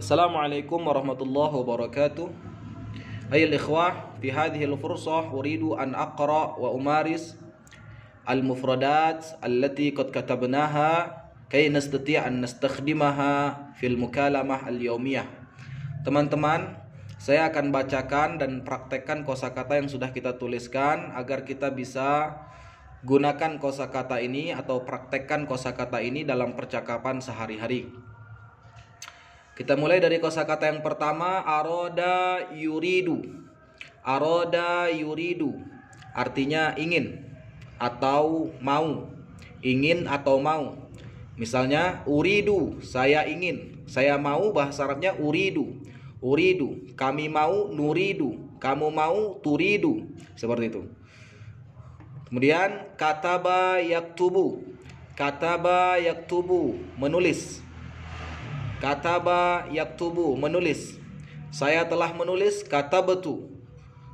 Assalamualaikum warahmatullahi wabarakatuh. Ayol ikhwah, fi hadhihi al-fursah uridu an aqra wa umaris al-mufradat allati qad katabnaha kay nastati' an nastakhdimaha fil mukalamah al-yawmiyah. Teman-teman, saya akan bacakan dan praktekkan kosakata yang sudah kita tuliskan agar kita bisa gunakan kosakata ini atau praktekkan kosakata ini dalam percakapan sehari-hari. Kita mulai dari kosakata yang pertama, aroda yuridu. Aroda yuridu artinya ingin atau mau. Ingin atau mau. Misalnya uridu, saya ingin. Saya mau, bahasa Arabnya uridu. Uridu, kami mau, nuridu. Kamu mau, turidu. Seperti itu. Kemudian kataba yaktubu. Kataba yaktubu, menulis. Kataba yaktubu, menulis. Saya telah menulis, katabtu.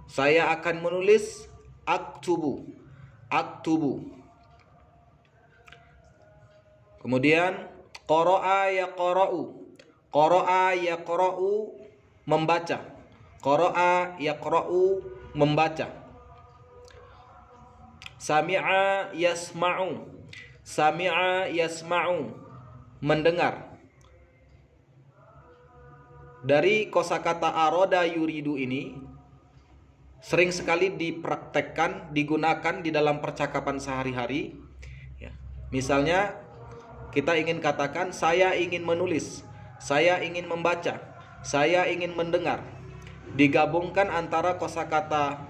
Saya akan menulis, aktubu. Aktubu. Kemudian qara'a yaqra'u. Qara'a yaqra'u, membaca. Qara'a yaqra'u, membaca. Sami'a yasma'u. Sami'a yasma'u, mendengar. Dari kosakata aroda yuridu ini sering sekali dipraktekkan, digunakan di dalam percakapan sehari-hari. Ya. Misalnya kita ingin katakan saya ingin menulis, saya ingin membaca, saya ingin mendengar. Digabungkan antara kosakata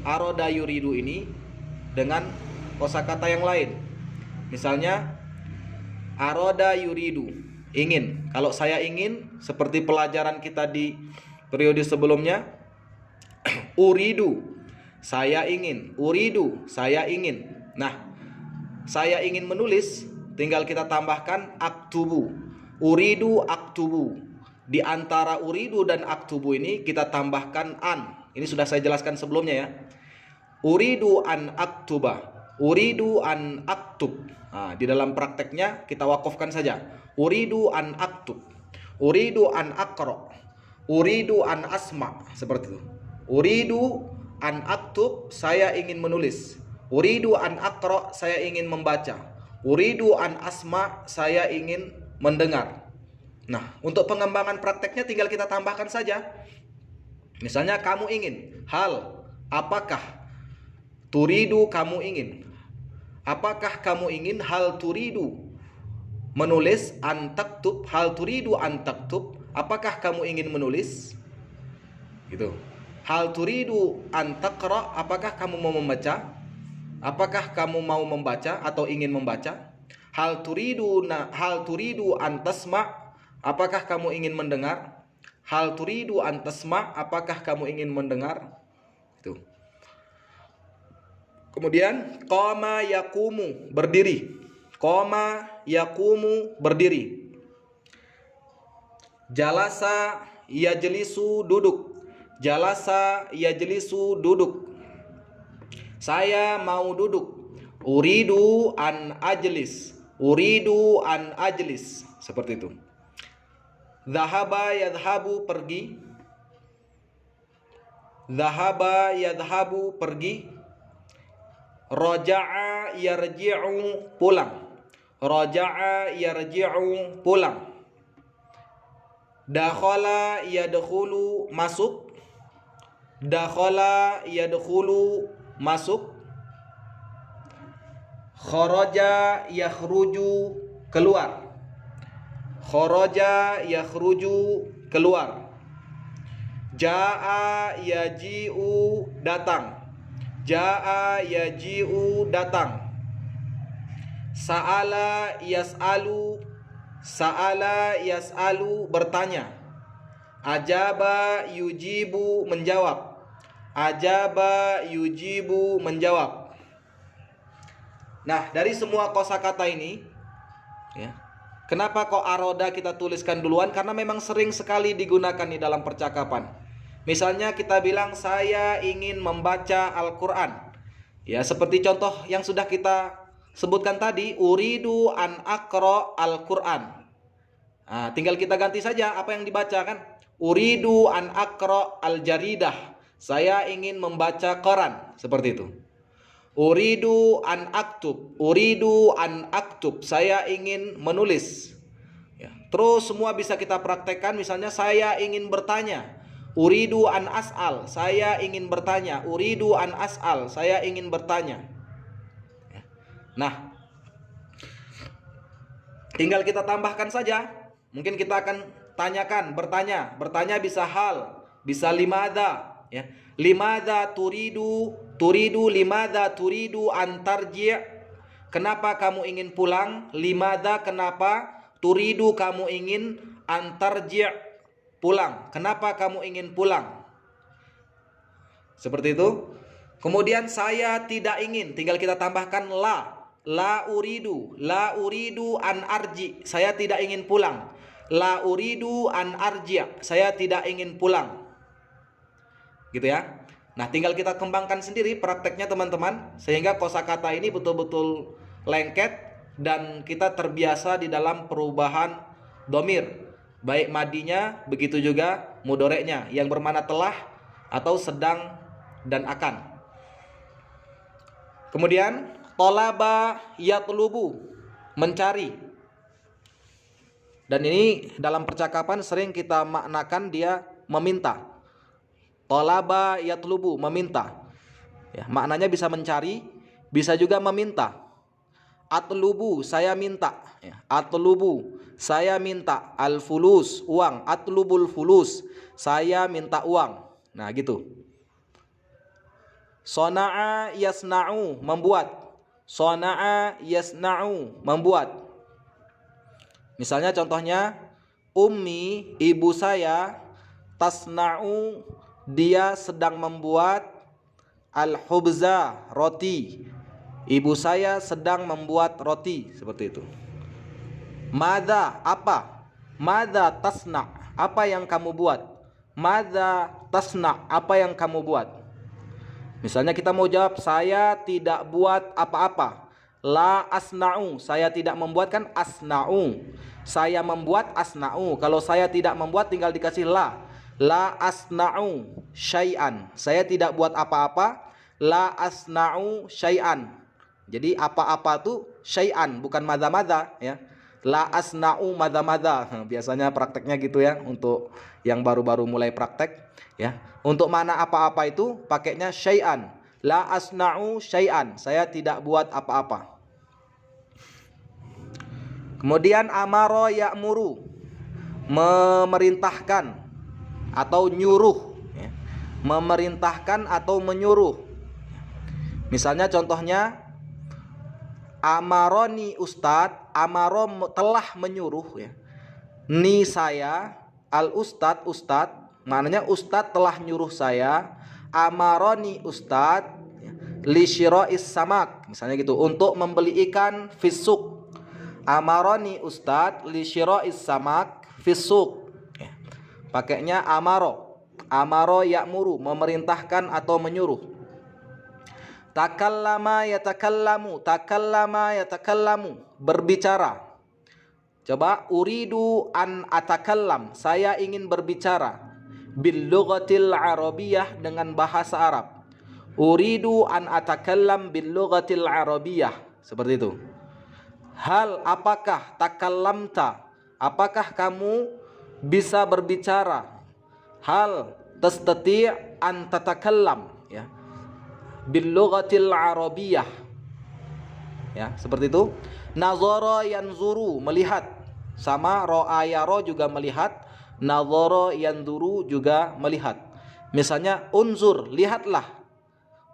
aroda yuridu ini dengan kosakata yang lain. Misalnya aroda yuridu, ingin. Kalau saya ingin, seperti pelajaran kita di periode sebelumnya, uridu, saya ingin. Uridu, saya ingin. Nah, saya ingin menulis, tinggal kita tambahkan aktubu. Uridu aktubu. Di antara uridu dan aktubu ini kita tambahkan an. Ini sudah saya jelaskan sebelumnya ya. Uridu an aktuba. Uridu an aktub. Nah, di dalam prakteknya kita wakafkan saja. Uridu an aktub. Uridu an aqra. Uridu an asma. Seperti itu. Uridu an aktub, saya ingin menulis. Uridu an aqra, saya ingin membaca. Uridu an asma, saya ingin mendengar. Nah, untuk pengembangan prakteknya tinggal kita tambahkan saja. Misalnya kamu ingin, hal, apakah? Turidu, kamu ingin. Apakah kamu ingin? Hal turidu, menulis. An taktub, hal turidu an taktub, apakah kamu ingin menulis? Gitu. Hal turidu an taqra, apakah kamu mau membaca? Apakah kamu mau membaca atau ingin membaca? Hal turidu an tasma, apakah kamu ingin mendengar? Hal turidu an tasma, apakah kamu ingin mendengar? Itu. Kemudian qama yaqumu, berdiri. Qama yaqumu, berdiri. Jalasa yajlisu, duduk. Jalasa yajlisu, duduk. Saya mau duduk. Uridu an ajlis. Uridu an ajlis. Seperti itu. Dhahaba yadhabu, pergi. Dhahaba yadhabu, pergi. Raja'a yarji'u, pulang. Raja'a yarji'u, pulang. Dakhala yadkhulu, masuk. Dakhala yadkhulu, masuk. Kharaja yakhruju, keluar. Kharaja yakhruju, keluar. Jaa yaji'u, datang. Jaa yaji'u, datang. Sa'ala yas'alu. Sa'ala yas'alu, bertanya. Ajaba yujibu, menjawab. Ajaba yujibu, menjawab. Nah, dari semua kosakata ini ya, kenapa kok aroda kita tuliskan duluan? Karena memang sering sekali digunakan di dalam percakapan. Misalnya kita bilang saya ingin membaca Al-Quran. Ya, seperti contoh yang sudah kita sebutkan tadi, uridu an aqra Al-Quran. Nah, tinggal kita ganti saja apa yang dibaca kan. Uridu an aqra al-jaridah. Saya ingin membaca koran, seperti itu. Uridu an aktub. Uridu an aktub. Saya ingin menulis. Ya. Terus semua bisa kita praktekkan. Misalnya saya ingin bertanya. Uridu an as'al. Saya ingin bertanya. Uridu an as'al. Saya ingin bertanya. Ya. Nah, tinggal kita tambahkan saja. Mungkin kita akan tanyakan, bertanya. Bertanya bisa hal, bisa limadha, ya. Limadha turidu, limadha turidu antarji'. Kenapa kamu ingin pulang? Limadha, kenapa? Turidu, kamu ingin antarji', pulang. Kenapa kamu ingin pulang? Seperti itu. Kemudian saya tidak ingin, tinggal kita tambahkan la. La uridu an arji. Saya tidak ingin pulang. La uridu an arji'. Saya tidak ingin pulang. Gitu ya. Nah, tinggal kita kembangkan sendiri prakteknya teman-teman, sehingga kosakata ini betul-betul lengket dan kita terbiasa di dalam perubahan domir, baik madinya begitu juga mudoreknya yang bermakna telah atau sedang dan akan. Kemudian tolaba yatlubu, mencari. Dan ini dalam percakapan sering kita maknakan dia meminta. Tolaba yatlubu, meminta. Ya, maknanya bisa mencari, bisa juga meminta. Atlubu, saya minta. Ya, atlubu, saya minta. Al-fulus, uang. Atlubul fulus, saya minta uang. Nah, gitu. Sona'a yasna'u, membuat. Sona'a yasna'u, membuat. Misalnya contohnya, ummi, ibu saya, tasna'u, dia sedang membuat al-hubza, roti. Ibu saya sedang membuat roti, seperti itu. Madza, apa? Madza tasna', apa yang kamu buat? Madza tasna', apa yang kamu buat? Misalnya kita mau jawab, saya tidak buat apa-apa. La asna'u, saya tidak membuat, kan asna'u. Saya membuat asna'u. Kalau saya tidak membuat tinggal dikasih la. La asna'u syai'an. Saya tidak buat apa-apa. La asna'u syai'an. Jadi apa-apa itu syai'an, bukan madza-madza, ya. La asna'u madza-madza. Biasanya prakteknya gitu ya, untuk yang baru-baru mulai praktek, ya. Untuk mana apa-apa itu pakainya syai'an. La asna'u syai'an. Saya tidak buat apa-apa. Kemudian amaro ya'muru, memerintahkan atau nyuruh, ya. Memerintahkan atau menyuruh. Misalnya contohnya, amaroni ustad, amaro telah menyuruh, ya. Ni saya, al ustad, ustad, maknanya ustad telah nyuruh saya. Amaroni ustad, ya. Li syira'is samak, misalnya gitu, untuk membeli ikan fisuk. Amaroni ustad li syira'is samak fisuk, ya. Pakainya amaro. Amaro ya'muru, memerintahkan atau menyuruh. Takallama yatakallamu, takallama yatakallamu, berbicara. Coba, uridu an atakallam, saya ingin berbicara. Bil lughatil arabiyah, dengan bahasa Arab. Uridu an atakallam bil lughatil arabiyah, seperti itu. Hal, apakah, takallamta, apakah kamu bisa berbicara? Hal tastati' an tatakallam, ya, bil lughatil arabiyah, ya, seperti itu. Nazara yanzuru, melihat, sama ra'a yara juga melihat, nazara yanzuru juga melihat. Misalnya unzur, lihatlah.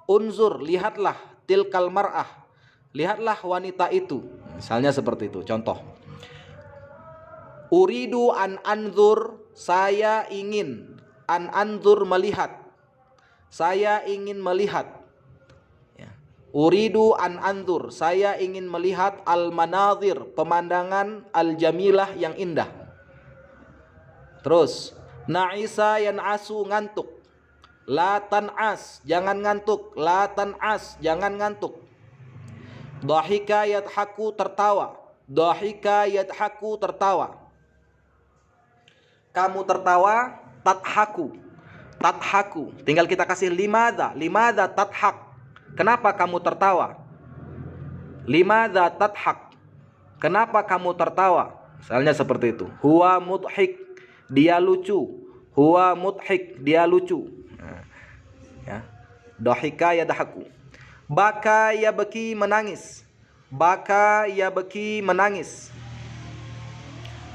Unzur, lihatlah. Tilkal mar'ah, lihatlah wanita itu. Misalnya seperti itu, contoh. Uridu an anzur, saya ingin. An anzur, melihat. Saya ingin melihat. Ya. Uridu an anzur, saya ingin melihat al-manazir, pemandangan al-jamilah, yang indah. Terus, na'isa yan'asu, ngantuk. La tan'as, jangan ngantuk. La tan'as, jangan ngantuk. Dhahika yadhaku, tertawa. Dhahika yadhaku, tertawa. kamu tertawa? Tadhaku. Tadhaku. Tinggal kita kasih limadha. Limadha tadhak. Kenapa kamu tertawa? Limadha tadhak. Kenapa kamu tertawa? Misalnya seperti itu. Huwa mudhik. Dia lucu. Huwa mudhik. Dia lucu. Nah, ya. Dohika yadhaku. Baka yabki menangis. Baka yabki menangis.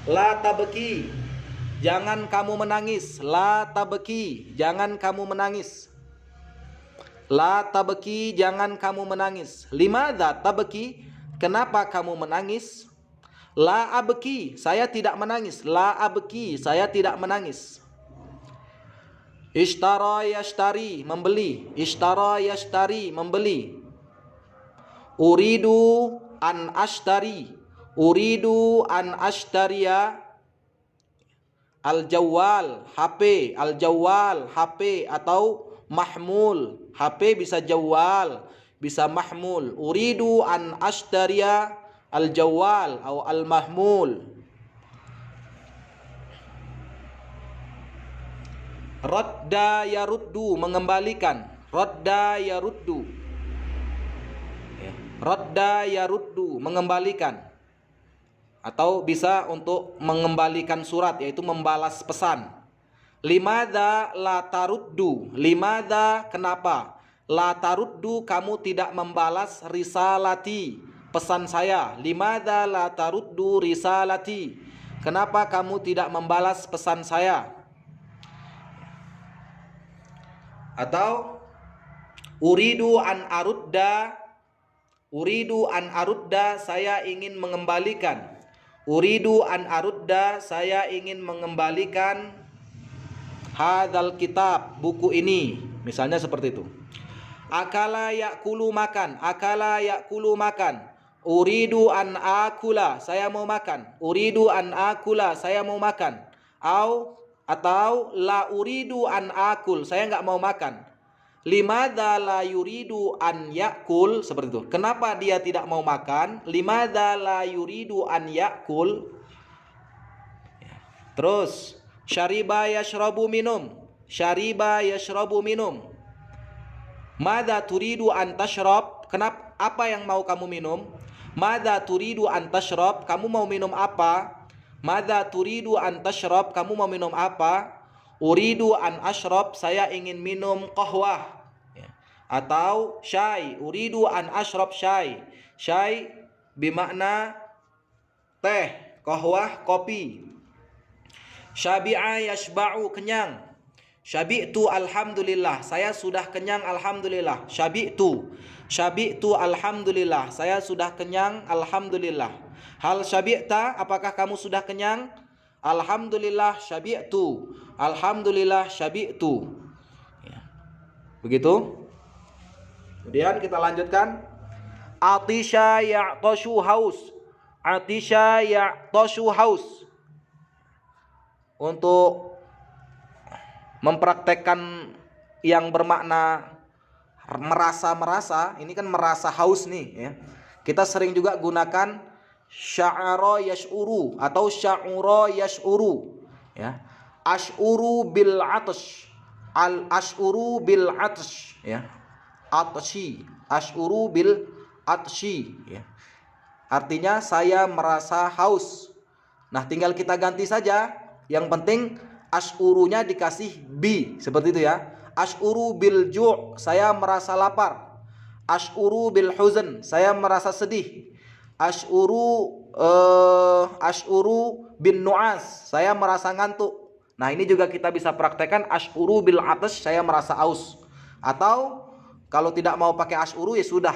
La tabki. Jangan kamu menangis. La tabki. Jangan kamu menangis. La tabki. Jangan kamu menangis. Limadha tabki. Kenapa kamu menangis? La abki. Saya tidak menangis. La abki. Saya tidak menangis. Ishtara yashtari. Membeli. Ishtara yashtari. Membeli. Uridu an ashtari. Uridu an ashtariya al-jawwal, HP, al-jawwal, HP atau mahmul. HP bisa jawwal, bisa mahmul. Uridu an ashtariya al-jawwal atau al-mahmul. Radda yaruddu, mengembalikan. Radda yaruddu. Radda yaruddu, mengembalikan. Atau bisa untuk mengembalikan surat, yaitu membalas pesan. Limadha la taruddu. Limadha, kenapa? La taruddu, kamu tidak membalas risalati, pesan saya. Limadha la taruddu risalati. Kenapa kamu tidak membalas pesan saya? Atau uridu an arudda. Uridu an arudda, saya ingin mengembalikan. Uridu an arudda, saya ingin mengembalikan hadzal kitab, buku ini. Misalnya seperti itu. Akala yakulu, makan. Akala yakulu, makan. Uridu an akula, saya mau makan. Uridu an akula, saya mau makan. Atau la uridu an akul, saya nggak mau makan. Limadha la yuridu an yakul, seperti itu. Kenapa dia tidak mau makan? Limadha la yuridu an yakul. Terus syariba yashrabu, minum. Syariba yashrabu, minum. Madza turidu an tashrab, kenapa, apa yang mau kamu minum? Madza turidu an tashrab, kamu mau minum apa? Madza turidu an tashrab, kamu mau minum apa? Uridu an ashrab, saya ingin minum qahwah. Atau syai, uridu an ashrab syai. Syai bermakna teh, qahwah kopi. Syabi'a yashba'u, kenyang. Syabi'tu alhamdulillah, saya sudah kenyang alhamdulillah. Syabi'tu, syabi'tu alhamdulillah, saya sudah kenyang alhamdulillah. Hal syabi'ta, apakah kamu sudah kenyang? Alhamdulillah syabi'tu. Alhamdulillah syabi'tu. Ya. Begitu. Kemudian kita lanjutkan. Atisha ya'tashu, haus. Atisha ya'tashu, haus. Untuk mempraktekkan yang bermakna merasa-merasa, ini kan merasa haus nih ya. Kita sering juga gunakan sya'ara yash'uru atau sya'ura yash'uru ya. Ash'uru bil atash, al ash'uru bil atash ya. Atashi, ash'uru bil atashi ya. Artinya saya merasa haus. Nah, tinggal kita ganti saja. Yang penting ash'urunya dikasih bi, seperti itu ya. Ash'uru bil ju', saya merasa lapar. Ash'uru bil huzn, saya merasa sedih. Ash'uru bin nu'as, saya merasa ngantuk. Nah, ini juga kita bisa praktekkan ash'uru bil atash, saya merasa aus. Atau kalau tidak mau pakai ash'uru ya sudah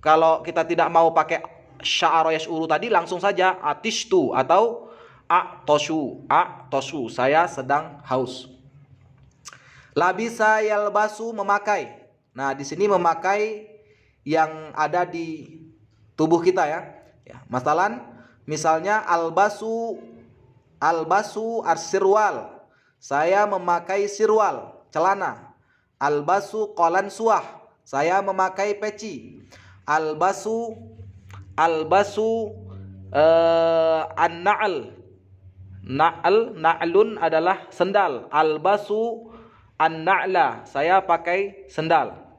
kalau kita tidak mau pakai sya'ara yash'uru tadi, langsung saja atishtu atau a'toshu, saya sedang haus. Labisa yalbasu, memakai. Nah, di sini memakai yang ada di tubuh kita ya. Misalnya albasu arsirwal, saya memakai sirwal, celana. Albasu qolan suah, saya memakai peci. Albasu An-na'al. Na'lun adalah sendal. Albasu an-na'la, saya pakai sendal.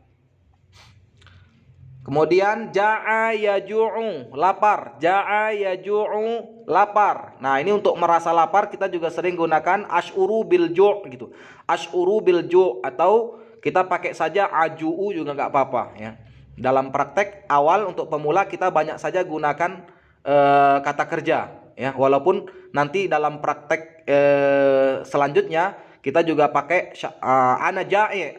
Kemudian ja'a yaju'u, lapar. Ja'a yaju'u, lapar. Nah, ini untuk merasa lapar kita juga sering gunakan asy'uru bil ju' gitu. Asy'uru bil ju' atau kita pakai saja aju'u juga nggak apa-apa ya. Dalam praktek awal untuk pemula kita banyak saja gunakan kata kerja ya. Walaupun nanti dalam praktek selanjutnya kita juga pakai ana ja'i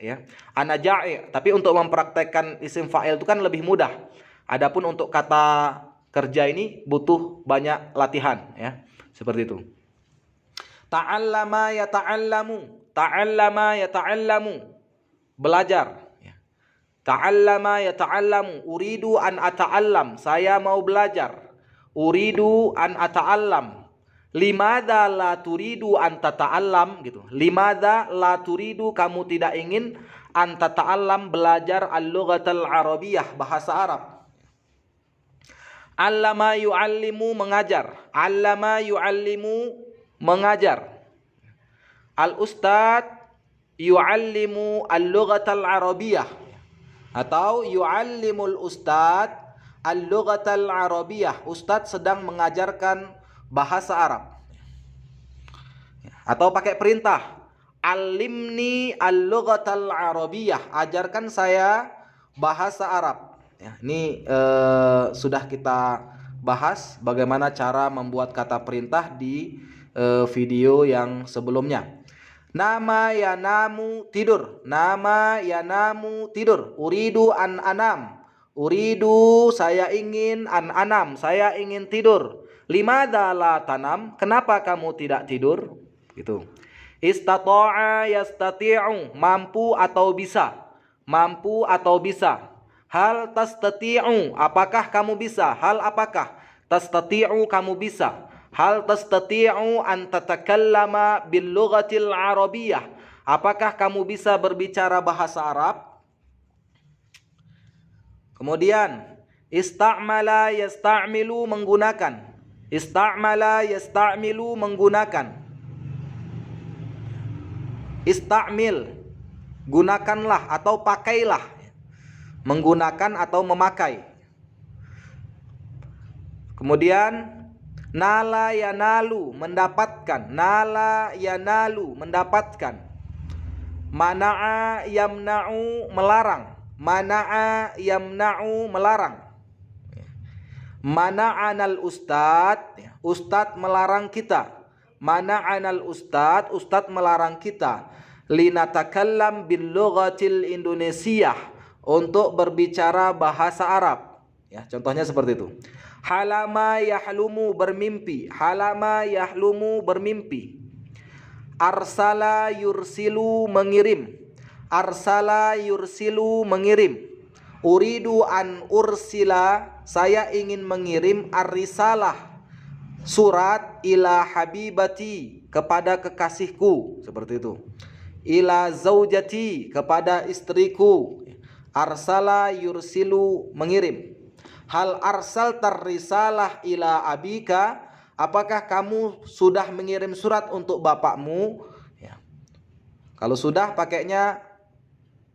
ya. Ana ja'i. Tapi untuk mempraktekkan isim fa'il itu kan lebih mudah. Adapun untuk kata kerja ini butuh banyak latihan ya. Seperti itu. Ta'allama yata'allamu. Ta'allama yata'allamu. Belajar ya. Ta'allama yata'allamu. Uridu an ata'allam. Saya mau belajar. Uridu an ata'allam. Limadha la turidu an tata'allam gitu. Limadha la turidu, kamu tidak ingin an tata'allam, belajar al-lughatal arabiyyah, bahasa Arab. Allama yu'allimu, mengajar. Allama yu'allimu, mengajar. Al-ustad yu'allimu al-lughatal arabiyyah atau yu'allimul ustad al-lughatal arabiyyah. Ustad sedang mengajarkan bahasa Arab. Atau pakai perintah, alimni al-lughatal arabiyyah, ajarkan saya bahasa Arab ya. Ini sudah kita bahas bagaimana cara membuat kata perintah di video yang sebelumnya. Nama yanamu, tidur. Nama yanamu, tidur. Uridu an anam. Uridu, saya ingin, an anam, saya ingin tidur. Limadha la tanam, kenapa kamu tidak tidur? Gitu. Istata'a yastati'u, mampu atau bisa. Mampu atau bisa. Hal tastati'u, apakah kamu bisa? Hal apakah? Tastati'u, kamu bisa. Hal tastati'u an tatakallama bil lughatil arabiyyah, apakah kamu bisa berbicara bahasa Arab? Kemudian ista'mala yasta'milu, menggunakan. Ista'mala yasta'milu, menggunakan. Ista'mil, gunakanlah atau pakailah. Menggunakan atau memakai. Kemudian nala yanalu, mendapatkan. Nala yanalu, mendapatkan. Mana'a yamna'u, melarang. Mana'a yamna'u, melarang. Mana'anal ustad, ustad melarang kita. Mana'anal ustad, ustad melarang kita. Linatakallam bil lughatil indonesiah, untuk berbicara bahasa Arab. Ya, contohnya seperti itu. Halama yahlumu, bermimpi. Halama yahlumu, bermimpi. Arsala yursilu, mengirim. Arsala yursilu, mengirim. Uridu an ursila, saya ingin mengirim ar-risalah, surat, ila habibati, kepada kekasihku, seperti itu. Ila zaujati, kepada istriku. Arsala yursilu, mengirim. Hal arsal tar-risalah ila abika, apakah kamu sudah mengirim surat untuk bapakmu? Ya. Kalau sudah, pakainya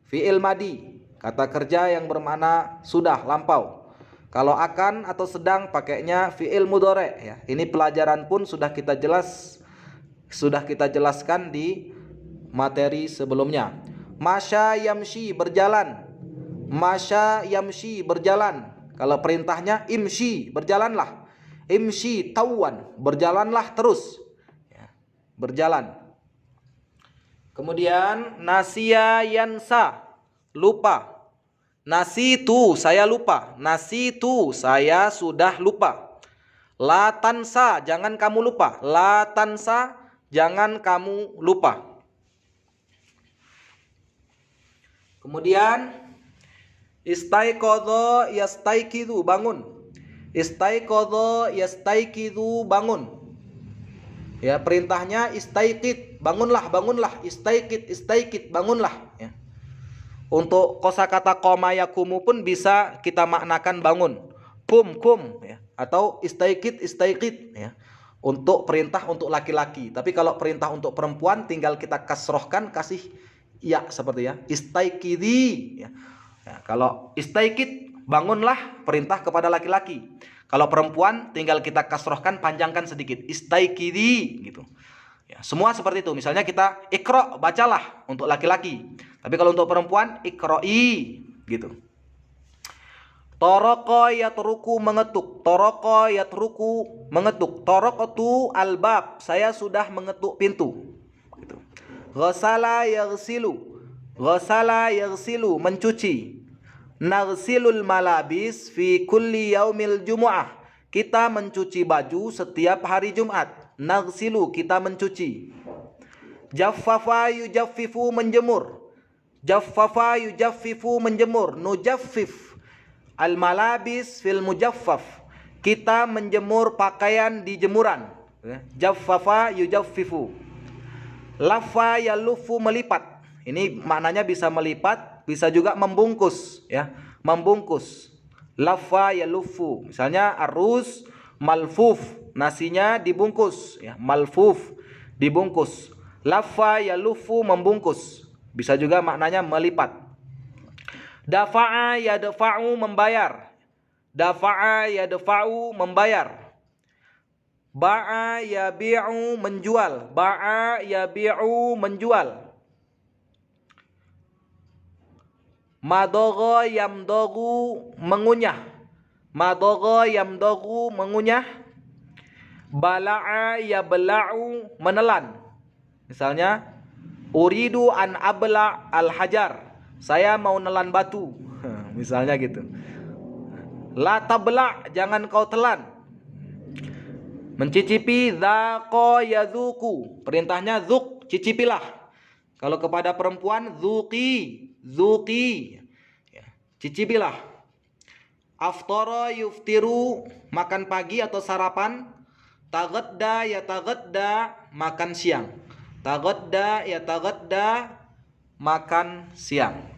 fi'il madi, kata kerja yang bermakna sudah, lampau. Kalau akan atau sedang, pakainya fi'il mudhari ya. Ini pelajaran pun sudah kita jelaskan di materi sebelumnya. Masya yamshi, berjalan. Masya yamshi, berjalan. Kalau perintahnya imshi, berjalanlah. Imshi tawan, berjalanlah terus ya, berjalan. Kemudian nasiya yansa, lupa. Nasitu, saya lupa. Nasitu, saya sudah lupa. La tansa, jangan kamu lupa. La tansa, jangan kamu lupa. Kemudian istaiqadha yastaiqidhu, bangun. Istaiqadha yastaiqidhu, bangun. Ya, perintahnya istaiqid, bangunlah, bangunlah. Istaiqid, istaiqid, bangunlah ya. Untuk kosakata qoma yakumu pun bisa kita maknakan bangun. Kum, kum ya. atau istaikid ya. Untuk perintah untuk laki-laki. Tapi kalau perintah untuk perempuan tinggal kita kasrohkan, kasih ya seperti ya. Istaikidi ya. Ya, kalau istaikid bangunlah, perintah kepada laki-laki. Kalau perempuan tinggal kita kasrohkan, panjangkan sedikit. Istaikidi gitu. Ya, semua seperti itu. Misalnya kita ikro, bacalah untuk laki-laki. Tapi kalau untuk perempuan ikroi gitu. Toroko yatruku mengetuk. Toroko yatruku mengetuk. Torokotu albab. Saya sudah mengetuk pintu. Gitu. Ghasala yaghsilu. Ghasala yaghsilu mencuci. Naghsilul malabis fi kulli yaumil jumu'ah. Kita mencuci baju setiap hari Jumat. Naghsilu kita mencuci. Jaffafa yujaffifu menjemur. Jaffafa yujaffifu menjemur. Nujaffif al malabis fil mujaffaf. Kita menjemur pakaian di jemuran. Jaffafa yujaffifu. Laffa yalufu melipat. Ini maknanya bisa melipat, bisa juga membungkus ya, membungkus. Laffa yalufu. Misalnya arus malfuf, nasinya dibungkus ya, malfuf dibungkus. Laffa yalufu membungkus. Bisa juga maknanya melipat. Dafa'a yadfa'u membayar. Dafa'a yadfa'u membayar. Ba'a yabi'u menjual. Ba'a yabi'u menjual. Madogho yamdogu mengunyah. Madogho yamdogu mengunyah. Bala'a yabla'u menelan. Misalnya uridu an abla al hajar. Saya mau nelan batu. Misalnya gitu. La tabla, jangan kau telan. Mencicipi, dzaqo yadzuku. Perintahnya zuk, cicipilah. Kalau kepada perempuan zuqi, zuqi. Ya, cicipilah. Aftara yuftiru, makan pagi atau sarapan. Taghadda ya taghadda, makan siang. Taghadda ya taghadda, makan siang.